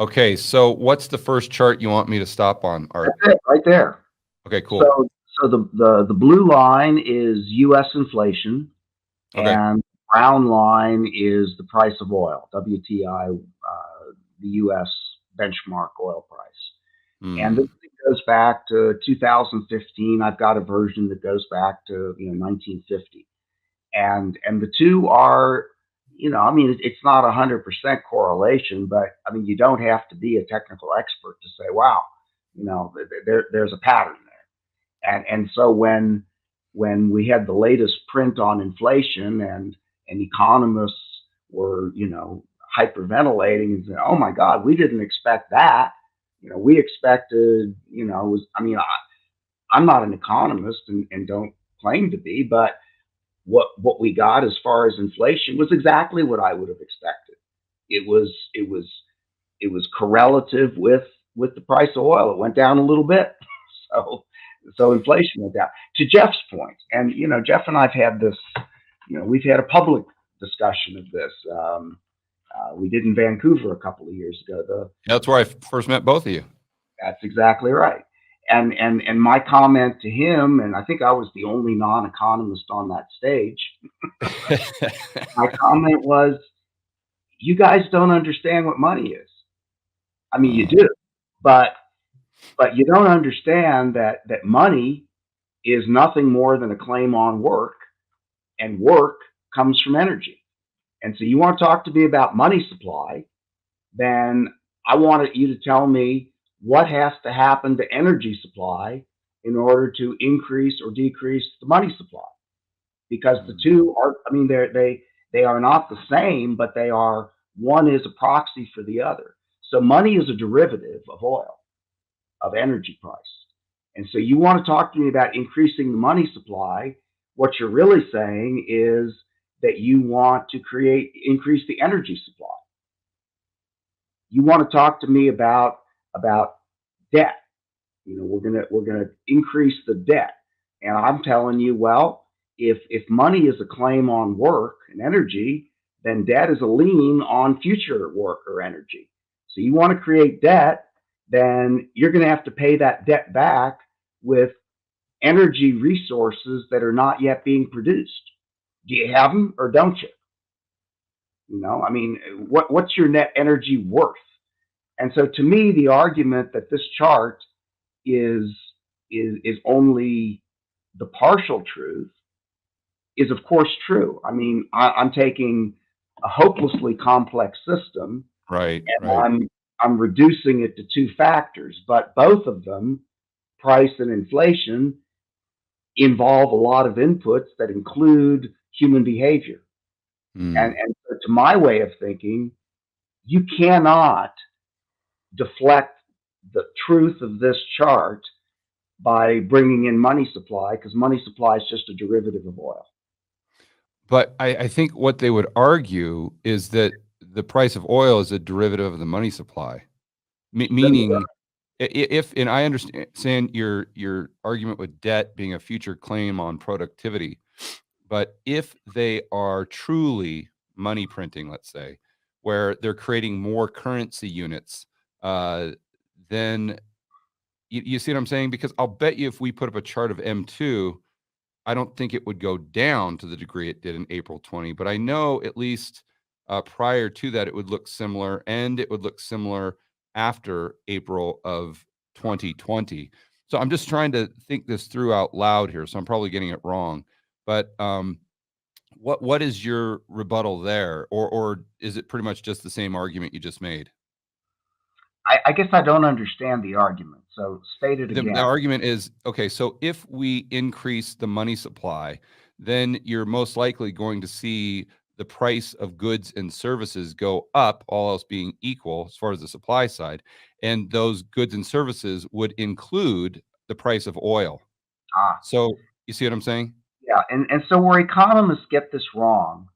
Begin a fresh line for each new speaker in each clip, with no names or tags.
Okay, so what's the first chart you want me to stop on, Art?
That's it, right there.
Okay, cool.
So the blue line is U.S. inflation,
Okay.
and brown line is the price of oil, WTI, the U.S. benchmark oil price. And this
Hmm.
thing goes back to 2015. I've got a version that goes back to 1950, and the two are, I mean, it's not 100% correlation, but I mean, you don't have to be a technical expert to say, wow, there's a pattern there. And so when we had the latest print on inflation, and economists were, hyperventilating and saying, oh my God, we didn't expect that. We expected, was, I mean, I'm not an economist, and don't claim to be, but what we got as far as inflation was exactly what I would have expected. It was correlative with the price of oil. It went down a little bit, so inflation went down. To Jeff's point, and Jeff and I've had this, we've had a public discussion of this. We did in Vancouver a couple of years ago.
That's where I first met both of you.
That's exactly right. And my comment to him, and I think I was the only non-economist on that stage. My comment was, "You guys don't understand what money is. I mean, you do, but you don't understand that money is nothing more than a claim on work, and work comes from energy. And so you want to talk to me about money supply, then I wanted you to tell me what has to happen to energy supply in order to increase or decrease the money supply. Because the two are, I mean, they are not the same, but they are, one is a proxy for the other. So money is a derivative of oil, of energy price. And so you want to talk to me about increasing the money supply. What you're really saying is that you want to increase the energy supply. You want to talk to me about debt. We're gonna increase the debt, and I'm telling you, well, if money is a claim on work and energy, then debt is a lien on future work or energy. So you want to create debt, then you're going to have to pay that debt back with energy resources that are not yet being produced. Do you have them or don't you? I mean, what's your net energy worth? And so, to me, the argument that this chart is only the partial truth is, of course, true. I mean, I'm taking a hopelessly complex system,
Right,
and
right.
I'm reducing it to two factors, but both of them, price and inflation, involve a lot of inputs that include human behavior. And so, to my way of thinking, you cannot deflect the truth of this chart by bringing in money supply, because money supply is just a derivative of oil.
But I think what they would argue is that the price of oil is a derivative of the money supply.
Then
Meaning, if and I understand your argument with debt being a future claim on productivity, but if they are truly money printing, let's say, where they're creating more currency units, uh, then you see what I'm saying? Because I'll bet you if we put up a chart of M2, I don't think it would go down to the degree it did in April 20, but I know at least prior to that, it would look similar, and it would look similar after April of 2020. So I'm just trying to think this through out loud here. So I'm probably getting it wrong, but what is your rebuttal there, or is it pretty much just the same argument you just made?
I guess I don't understand the argument. So state it
The
again.
argument is, okay, so if we increase the money supply, then you're most likely going to see the price of goods and services go up, all else being equal as far as the supply side. And those goods and services would include the price of oil.
Ah,
So you see what I'm saying?
yeah. And so where economists get this wrong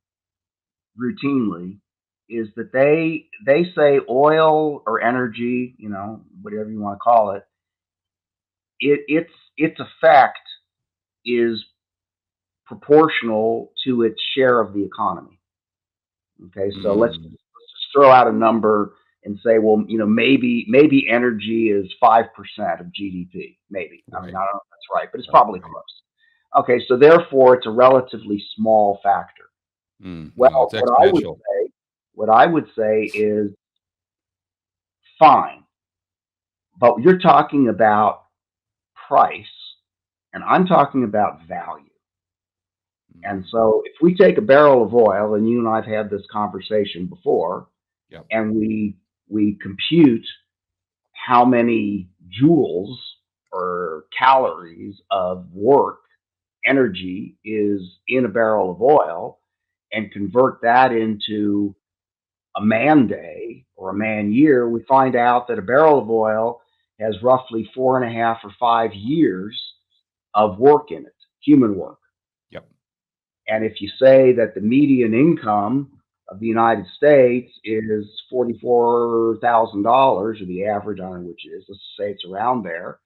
routinely is that they say oil or energy, whatever you want to call it, its effect is proportional to its share of the economy. Okay, so let's just throw out a number, and say, well, maybe energy is 5% of GDP. Maybe. I mean,
Right.
I don't know if that's right, but it's
Right.
probably
Right.
close. Okay, so therefore, it's a relatively small factor.
No,
Well,
it's exponential.
what I would say is fine, but you're talking about price, and I'm talking about value. And
Mm,
so, if we take a barrel of oil, and you and I've had this conversation before,
yep.
and we compute how many joules or calories of work energy is in a barrel of oil, and convert that into a man day or a man year, we find out that a barrel of oil has roughly 4.5 or 5 years of work in it, human work.
Yep.
And if you say that the median income of the United States is $44,000, or the average, I don't know which it is, let's say it's around there,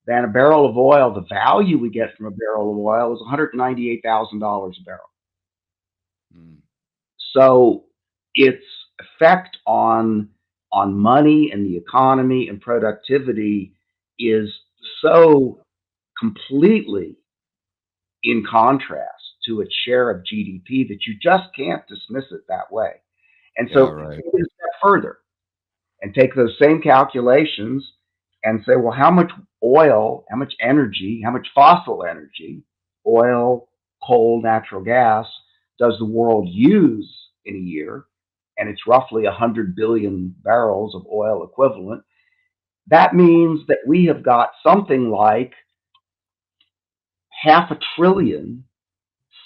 then a barrel of oil, the value we get from a barrel of oil is $198,000 a barrel.
Mm,
So its effect on money and the economy and productivity is so completely in contrast to its share of GDP that you just can't dismiss it that way. And
yeah.
so
Right.
take it a step further and take those same calculations and say, well, how much oil, how much energy, how much fossil energy, oil, coal, natural gas, does the world use in a year? And it's roughly 100 billion barrels of oil equivalent. That means that we have got something like half a trillion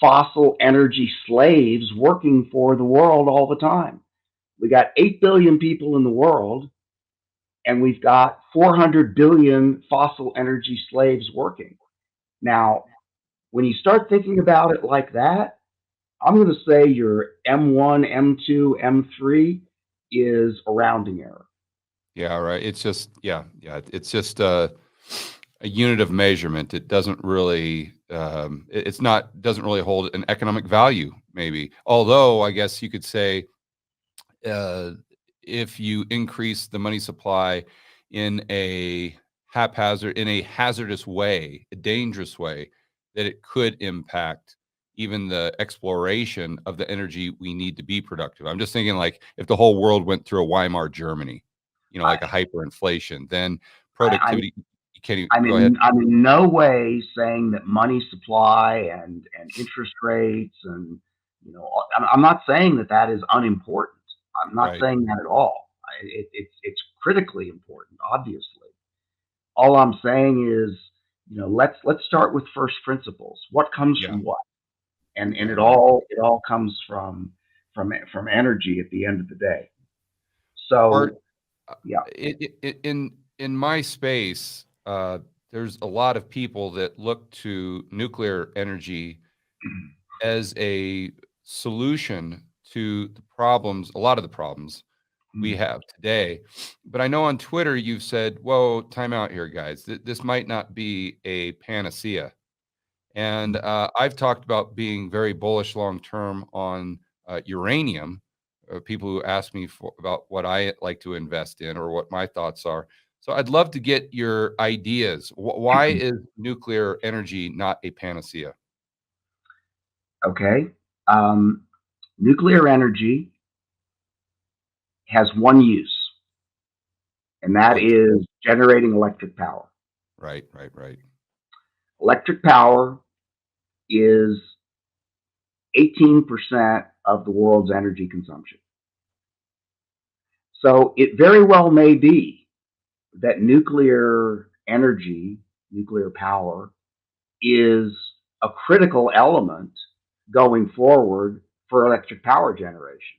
fossil energy slaves working for the world all the time. We got 8 billion people in the world, and we've got 400 billion fossil energy slaves working. Now, when you start thinking about it like that, I'm going to say your M1, M2, M3 is a rounding error.
Yeah. Right. It's just, yeah. Yeah. It's just a unit of measurement. It doesn't really, it's not, doesn't really hold an economic value, maybe. Although I guess you could say, uh, if you increase the money supply in a in a hazardous way, a dangerous way, that it could impact even the exploration of the energy we need to be productive. I'm just thinking, like, if the whole world went through a Weimar Germany, like a
I,
hyperinflation, then
I,
productivity, you can't even,
I'm
go ahead.
in no way saying that money supply and interest rates and I'm not saying that that is unimportant. I'm not
Right.
saying that at all. It's critically important, obviously. All I'm saying is, let's start with first principles. What comes
Yeah.
from what, and
Yeah.
it
Right.
all comes from energy at the end of the day.
Art,
So
uh,
yeah.
in my space, there's a lot of people that look to nuclear energy as a solution to the problems, a lot of the problems we have today. But I know on Twitter you've said, "Whoa, time out here, guys. This might not be a panacea." And I've talked about being very bullish long term on uranium. People who ask me about what I like to invest in or what my thoughts are. So I'd love to get your ideas. Why is nuclear energy not a panacea?
Okay. Um, Nuclear energy has one use, and that
Electric.
is generating electric power.
Right, right, right.
Electric power is 18% of the world's energy consumption. So it very well may be that nuclear energy, nuclear power, is a critical element going forward for electric power generation.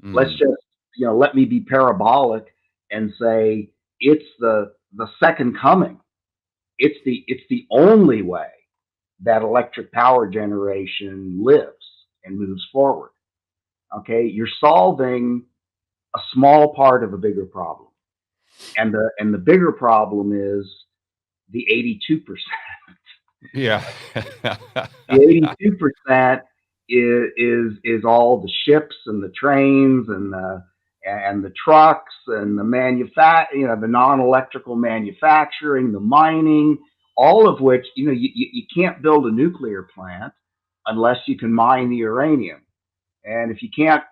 Let's
Mm,
just, let me be parabolic and say it's the second coming. It's the only way that electric power generation lives and moves forward. Okay, you're solving a small part of a bigger problem, and the bigger problem is the 82%.
yeah.
The 82% is all the ships and the trains and the trucks and the the non-electrical manufacturing, the mining, all of which, you can't build a nuclear plant unless you can mine the uranium. And if you can't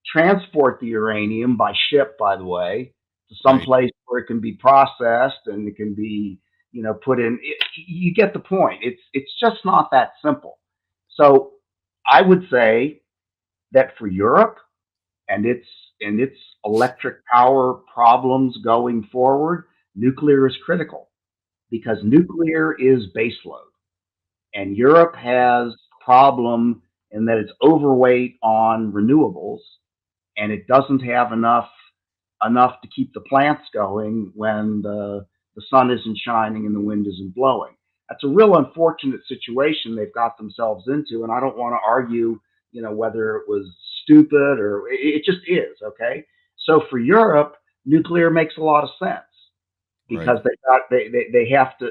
transport the uranium by ship, by the way, to some
Right.
place where it can be processed and it can be, put in, you get the point. It's just not that simple. So I would say that for Europe and its electric power problems going forward, nuclear is critical because nuclear is baseload, and Europe has a problem in that it's overweight on renewables, and it doesn't have enough to keep the plants going when the sun isn't shining and the wind isn't blowing. That's a real unfortunate situation they've got themselves into, and I don't want to argue, whether it was stupid or it just is. Okay, so for Europe, nuclear makes a lot of sense
Right.
because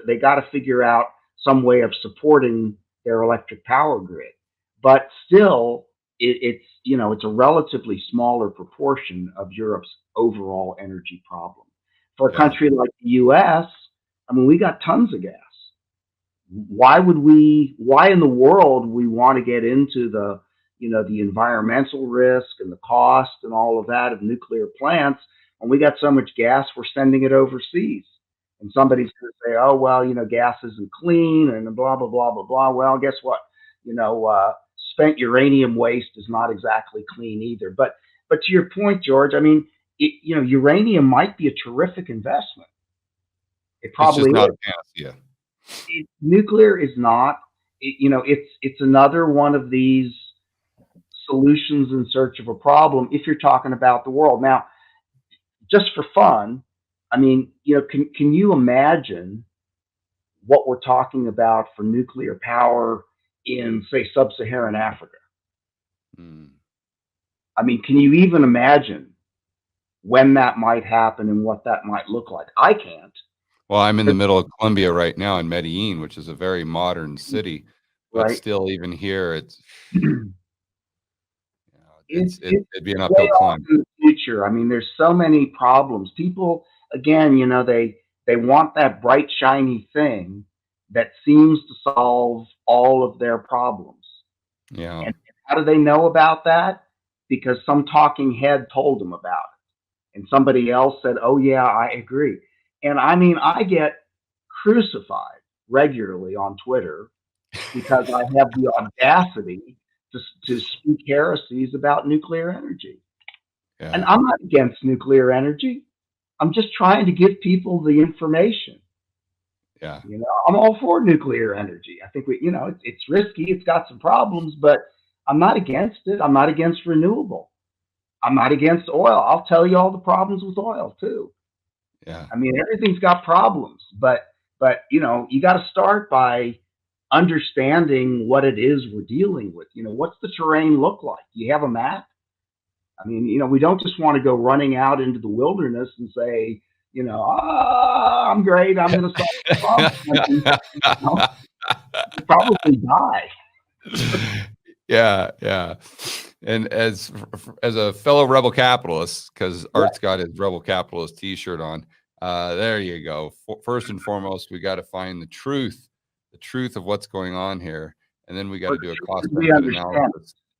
they got to figure out some way of supporting their electric power grid. But still, it's a relatively smaller proportion of Europe's overall energy problem. For a
Yeah.
country like the U.S., I mean, we got tons of gas. Why in the world we want to get into the environmental risk and the cost and all of that of nuclear plants when we got so much gas, we're sending it overseas? And somebody's going to say, oh, well, gas isn't clean and blah, blah, blah, blah, blah. Well, guess what? Spent uranium waste is not exactly clean either. But to your point, George, I mean, uranium might be a terrific investment. It
It's just
probably
not
is.
a panacea.
Nuclear is not. It's another one of these solutions in search of a problem. If you're talking about the world now, just for fun, I mean, can you imagine what we're talking about for nuclear power in, say, sub-Saharan Africa?
Mm.
I mean, can you even imagine when that might happen and what that might look like? I can't.
Well, I'm in the middle of Colombia right now in Medellin, which is a very modern city, but
Right?
still, even here, it's it'd be an
Way
uphill
off
climb.
in the future. I mean, there's so many problems. People, again, they want that bright, shiny thing that seems to solve all of their problems.
Yeah.
And how do they know about that? Because some talking head told them about it. And somebody else said, oh, yeah, I agree. And I mean, I get crucified regularly on Twitter because I have the audacity to speak heresies about nuclear energy. And
Yeah.
I'm not against nuclear energy. I'm just trying to give people the information.
Yeah.
I'm all for nuclear energy. I think it's risky. It's got some problems, but I'm not against it. I'm not against renewable. I'm not against oil. I'll tell you all the problems with oil too.
Yeah.
I mean, everything's got problems, but you got to start by understanding what it is we're dealing with. What's the terrain look like? Do you have a map? I mean, we don't just want to go running out into the wilderness and say, I'm great. I'm going to solve the problem. I mean, you probably die.
Yeah, yeah. And as a fellow rebel capitalist, because
Right.
Art's got his rebel capitalist T-shirt on, there you go. First and foremost, we got to find the truth of what's going on here, and then we got
Or
to
the
do a
truth
cost
is we
benefit
understand.
analysis.